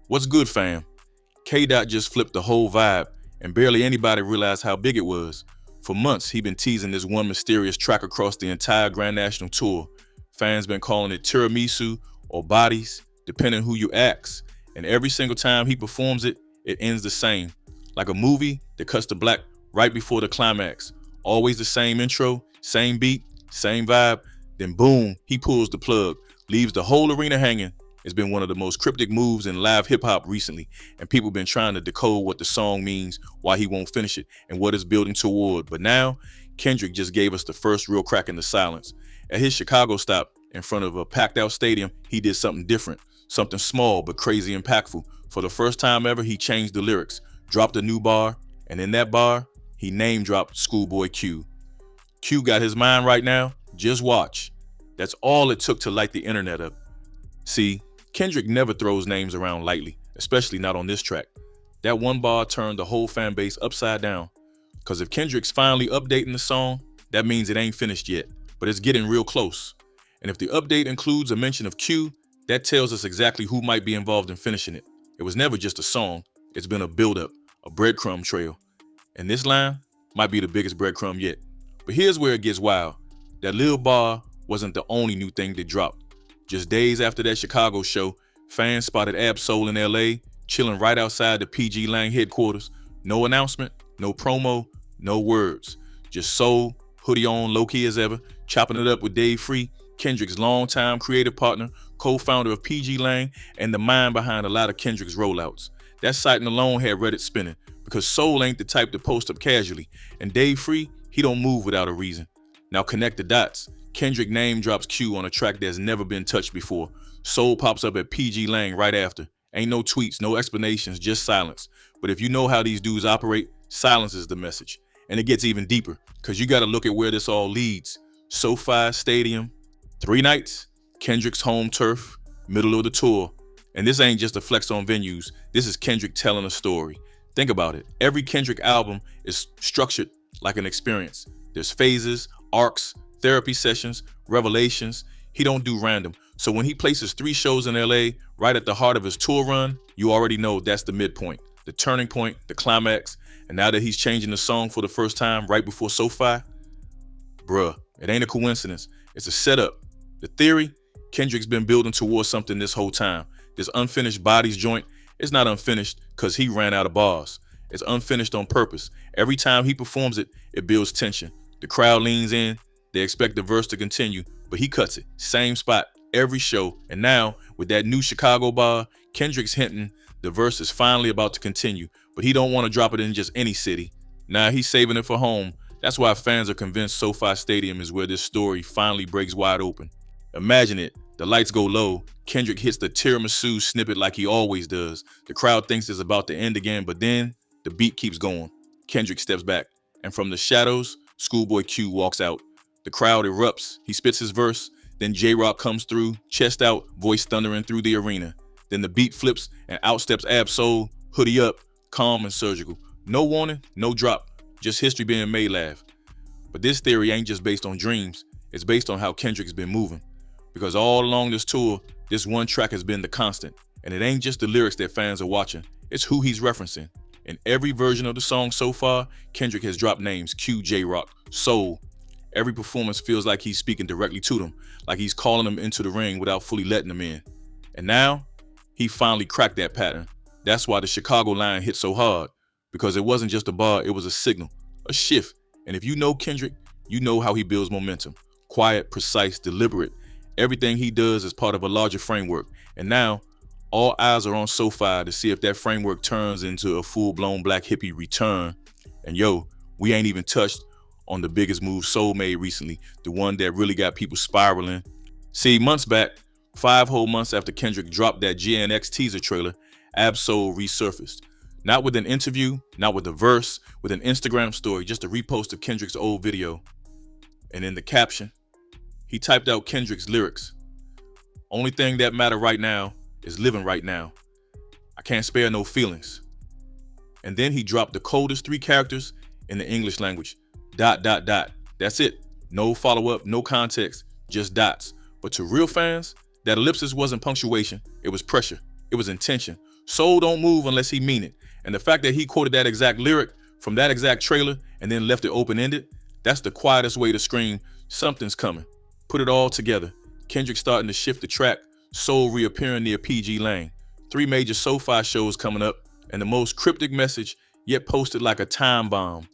What's good, fam? K. Dot just flipped the whole vibe, and barely anybody realized how big it was. For months, he been teasing this one mysterious track across the entire Grand National Tour. Fans been calling it Tiramisu or Bodies, depending who you ask. And every single time he performs it, it ends the same. Like a movie that cuts to black right before the climax. Always the same intro, same beat, same vibe. Then boom, he pulls the plug, leaves the whole arena hanging. It's been one of the most cryptic moves in live hip hop recently, and people been trying to decode what the song means, why he won't finish it, and what it's building toward. But now, Kendrick just gave us the first real crack in the silence. At his Chicago stop, in front of a packed out stadium, he did something different, something small but crazy impactful. For the first time ever, he changed the lyrics, dropped a new bar, and in that bar, he name dropped Schoolboy Q. Q got his mind right now? Just watch. That's all it took to light the internet up. See, Kendrick never throws names around lightly, especially not on this track. That one bar turned the whole fan base upside down. Cause if Kendrick's finally updating the song, that means it ain't finished yet, but it's getting real close. And if the update includes a mention of Q, that tells us exactly who might be involved in finishing it. It was never just a song, it's been a build-up, a breadcrumb trail. And this line might be the biggest breadcrumb yet. But here's where it gets wild. That little bar wasn't the only new thing that dropped. Just days after that Chicago show, fans spotted Ab-Soul in LA, chilling right outside the PG Lang headquarters. No announcement, no promo, no words. Just Soul, hoodie on, low-key as ever, chopping it up with Dave Free, Kendrick's longtime creative partner, co-founder of PG Lang, and the mind behind a lot of Kendrick's rollouts. That sighting alone had Reddit spinning, because Soul ain't the type to post up casually, and Dave Free, he don't move without a reason. Now connect the dots. Kendrick name drops Q on a track that's never been touched before. Soul pops up at PG Lang right after. Ain't no tweets, no explanations, just silence. But if you know how these dudes operate, silence is the message. And it gets even deeper, because you got to look at where this all leads. SoFi Stadium, 3 nights, Kendrick's home turf, middle of the tour. And this ain't just a flex on venues, this is Kendrick telling a story. Think about it. Every Kendrick album is structured like an experience. There's phases, arcs, therapy sessions, revelations. He don't do random. So when he places 3 shows in LA right at the heart of his tour run, you already know that's the midpoint, the turning point, the climax. And now that he's changing the song for the first time right before SoFi, bruh, it ain't a coincidence. It's a setup. The theory, Kendrick's been building towards something this whole time. This unfinished Bodies joint, it's not unfinished because he ran out of bars. It's unfinished on purpose. Every time he performs it, it builds tension. The crowd leans in. They expect the verse to continue, but he cuts it. Same spot, every show. And now, with that new Chicago bar, Kendrick's hinting the verse is finally about to continue, but he don't want to drop it in just any city. Nah, he's saving it for home. That's why fans are convinced SoFi Stadium is where this story finally breaks wide open. Imagine it. The lights go low. Kendrick hits the Tiramisu snippet like he always does. The crowd thinks it's about to end again, but then the beat keeps going. Kendrick steps back, and from the shadows, Schoolboy Q walks out. The crowd erupts. He spits his verse. Then J-Rock comes through, chest out, voice thundering through the arena. Then the beat flips and out steps Ab-Soul, hoodie up, calm and surgical. No warning, no drop, just history being made laugh. But this theory ain't just based on dreams. It's based on how Kendrick's been moving. Because all along this tour, this one track has been the constant. And it ain't just the lyrics that fans are watching. It's who he's referencing. In every version of the song so far, Kendrick has dropped names: Q, J-Rock, Soul. Every performance feels like he's speaking directly to them, like he's calling them into the ring without fully letting them in. And now, he finally cracked that pattern. That's why the Chicago line hit so hard, because it wasn't just a bar, it was a signal, a shift. And if you know Kendrick, you know how he builds momentum. Quiet, precise, deliberate. Everything he does is part of a larger framework. And now, all eyes are on SoFi to see if that framework turns into a full-blown black hippie return. And yo, we ain't even touched on the biggest move Soul made recently, the one that really got people spiraling. See, months back, 5 whole months after Kendrick dropped that GNX teaser trailer, Ab-Soul resurfaced. Not with an interview, not with a verse, with an Instagram story, just a repost of Kendrick's old video. And in the caption, he typed out Kendrick's lyrics. Only thing that matter right now is living right now. I can't spare no feelings. And then he dropped the coldest 3 characters in the English language. ... That's it. No follow-up, no context, just dots. But to real fans, that ellipsis wasn't punctuation, it was pressure, it was intention. Soul don't move unless he mean it. And the fact that he quoted that exact lyric from that exact trailer and then left it open-ended, that's the quietest way to scream, something's coming. Put it all together. Kendrick starting to shift the track, Soul reappearing near PG Lane. 3 major SoFi shows coming up, and the most cryptic message yet posted like a time bomb.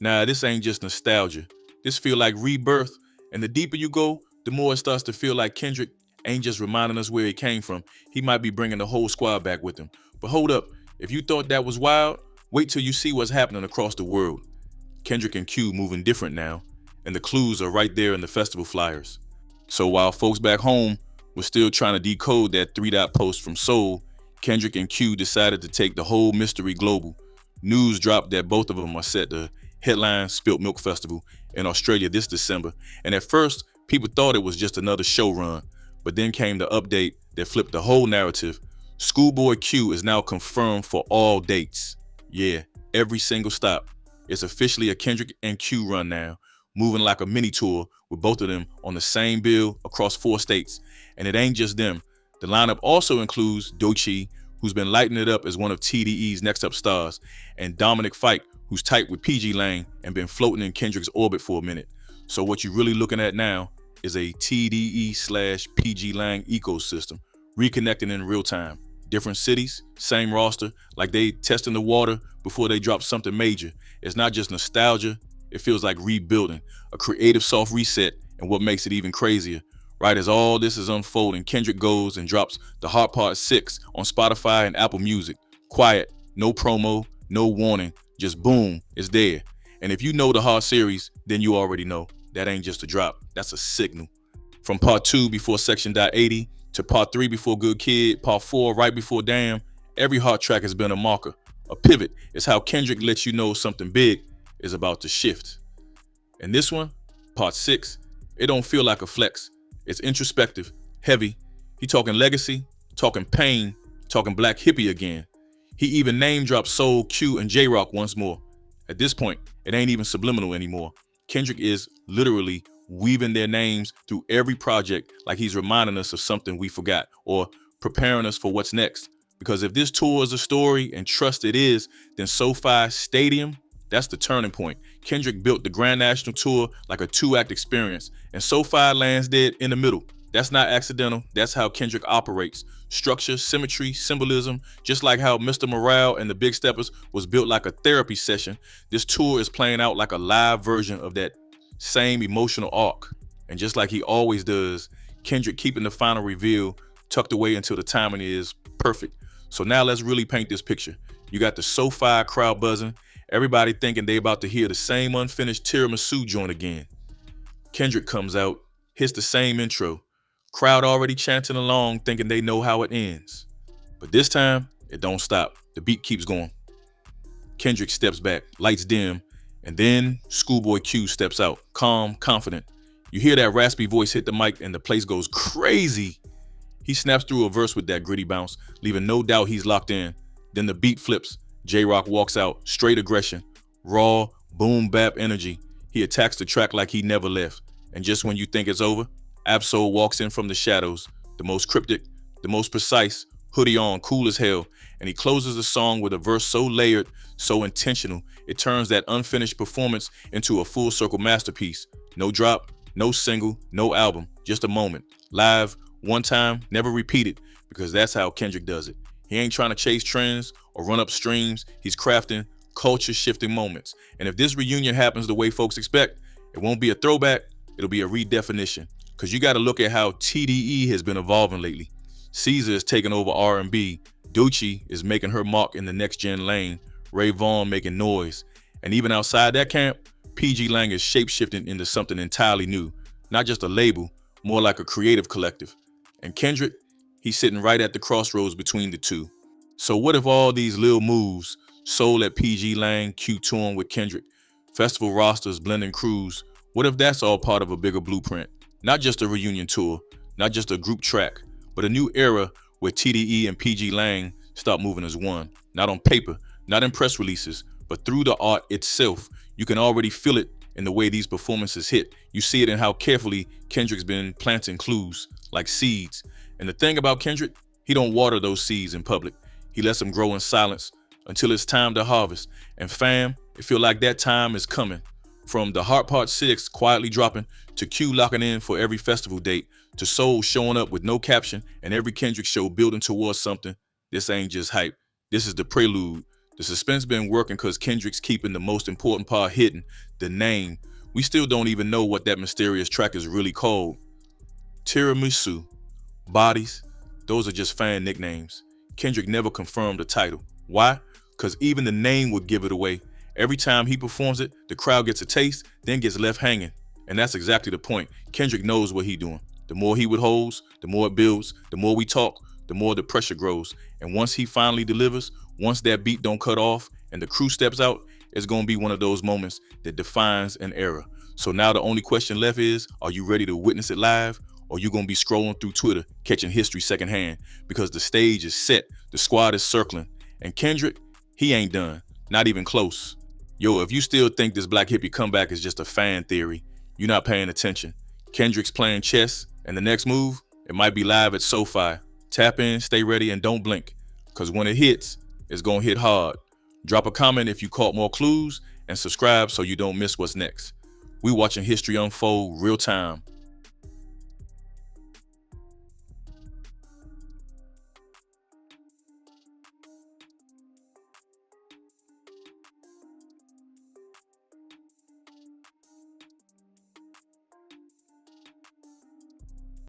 Nah, this ain't just nostalgia. This feel like rebirth, and the deeper you go, the more it starts to feel like Kendrick ain't just reminding us where he came from. He might be bringing the whole squad back with him. But hold up, if you thought that was wild, wait till you see what's happening across the world. Kendrick and Q moving different now, and the clues are right there in the festival flyers. So while folks back home were still trying to decode that 3-dot post from Soul, Kendrick and Q decided to take the whole mystery global. News dropped that both of them are set to headline Spilt Milk Festival in Australia this December, and at first, people thought it was just another show run, but then came the update that flipped the whole narrative. Schoolboy Q is now confirmed for all dates. Yeah, every single stop. It's officially a Kendrick and Q run now, moving like a mini tour with both of them on the same bill across 4 states. And it ain't just them. The lineup also includes Doechii, who's been lighting it up as one of TDE's next up stars, and Dominic Fike, who's tight with PG Lane and been floating in Kendrick's orbit for a minute. So what you're really looking at now is a TDE/PG Lane ecosystem, reconnecting in real time. Different cities, same roster, like they testing the water before they drop something major. It's not just nostalgia, it feels like rebuilding, a creative soft reset, and what makes it even crazier, right as all this is unfolding, Kendrick goes and drops The Hard Part 6 on Spotify and Apple Music. Quiet, no promo, no warning, just boom, it's there. And if you know the Hard series, then you already know. That ain't just a drop, that's a signal. From Part 2 before Section .80 to Part 3 before Good Kid, Part 4 right before Damn, every Hard track has been a marker. A pivot is how Kendrick lets you know something big is about to shift. And this one, Part 6, it don't feel like a flex. It's introspective, heavy. He talking legacy, talking pain, talking Black Hippy again. He even name dropped Soul, Q, and J-Rock once more. At this point, it ain't even subliminal anymore. Kendrick is literally weaving their names through every project like he's reminding us of something we forgot or preparing us for what's next. Because if this tour is a story, and trust it is, then SoFi Stadium, that's the turning point. Kendrick built the Grand National Tour like a 2-act experience, and SoFi lands dead in the middle. That's not accidental, that's how Kendrick operates. Structure, symmetry, symbolism, just like how Mr. Morale and the Big Steppers was built like a therapy session, this tour is playing out like a live version of that same emotional arc. And just like he always does, Kendrick keeping the final reveal tucked away until the timing is perfect. So now let's really paint this picture. You got the SoFi crowd buzzing, everybody thinking they about to hear the same unfinished Tiramisu joint again. Kendrick comes out, hits the same intro. Crowd already chanting along thinking they know how it ends. But this time, it don't stop. The beat keeps going. Kendrick steps back, lights dim, and then Schoolboy Q steps out, calm, confident. You hear that raspy voice hit the mic and the place goes crazy. He snaps through a verse with that gritty bounce, leaving no doubt he's locked in. Then the beat flips. J-Rock walks out, straight aggression, raw, boom bap energy. He attacks the track like he never left. And just when you think it's over, Absol walks in from the shadows, the most cryptic, the most precise, hoodie on, cool as hell, and he closes the song with a verse so layered, so intentional, it turns that unfinished performance into a full circle masterpiece. No drop, no single, no album, just a moment. Live, one time, never repeated, because that's how Kendrick does it. He ain't trying to chase trends or run up streams, he's crafting culture-shifting moments. And if this reunion happens the way folks expect, it won't be a throwback, it'll be a redefinition. Because you got to look at how TDE has been evolving lately. Caesar is taking over R&B. Doechii is making her mark in the next-gen lane. Ray Vaughn making noise. And even outside that camp, PG Lang is shape-shifting into something entirely new. Not just a label, more like a creative collective. And Kendrick, he's sitting right at the crossroads between the two. So what if all these little moves, Soul at PG Lang, Q touring with Kendrick, festival rosters, blending crews, what if that's all part of a bigger blueprint? Not just a reunion tour, not just a group track, but a new era where TDE and PG Lang start moving as one. Not on paper, not in press releases, but through the art itself. You can already feel it in the way these performances hit. You see it in how carefully Kendrick's been planting clues, like seeds. And the thing about Kendrick, he don't water those seeds in public. He lets them grow in silence until it's time to harvest. And fam, it feel like that time is coming. From the Heart Part 6 quietly dropping, to Q locking in for every festival date, to Soul showing up with no caption, and every Kendrick show building towards something, this ain't just hype. This is the prelude. The suspense been working because Kendrick's keeping the most important part hidden, the name. We still don't even know what that mysterious track is really called. Tiramisu, Bodies, those are just fan nicknames. Kendrick never confirmed the title. Why? Because even the name would give it away. Every time he performs it, the crowd gets a taste, then gets left hanging. And that's exactly the point. Kendrick knows what he's doing. The more he withholds, the more it builds. The more we talk, the more the pressure grows. And once he finally delivers, once that beat don't cut off and the crew steps out, it's going to be one of those moments that defines an era. So now the only question left is, are you ready to witness it live? Or you going to be scrolling through Twitter, catching history secondhand? Because the stage is set, the squad is circling. And Kendrick, he ain't done. Not even close. Yo, if you still think this Black Hippy comeback is just a fan theory, you're not paying attention. Kendrick's playing chess, and the next move, it might be live at SoFi. Tap in, stay ready, and don't blink. Because when it hits, it's going to hit hard. Drop a comment if you caught more clues, and subscribe so you don't miss what's next. We watching history unfold real time.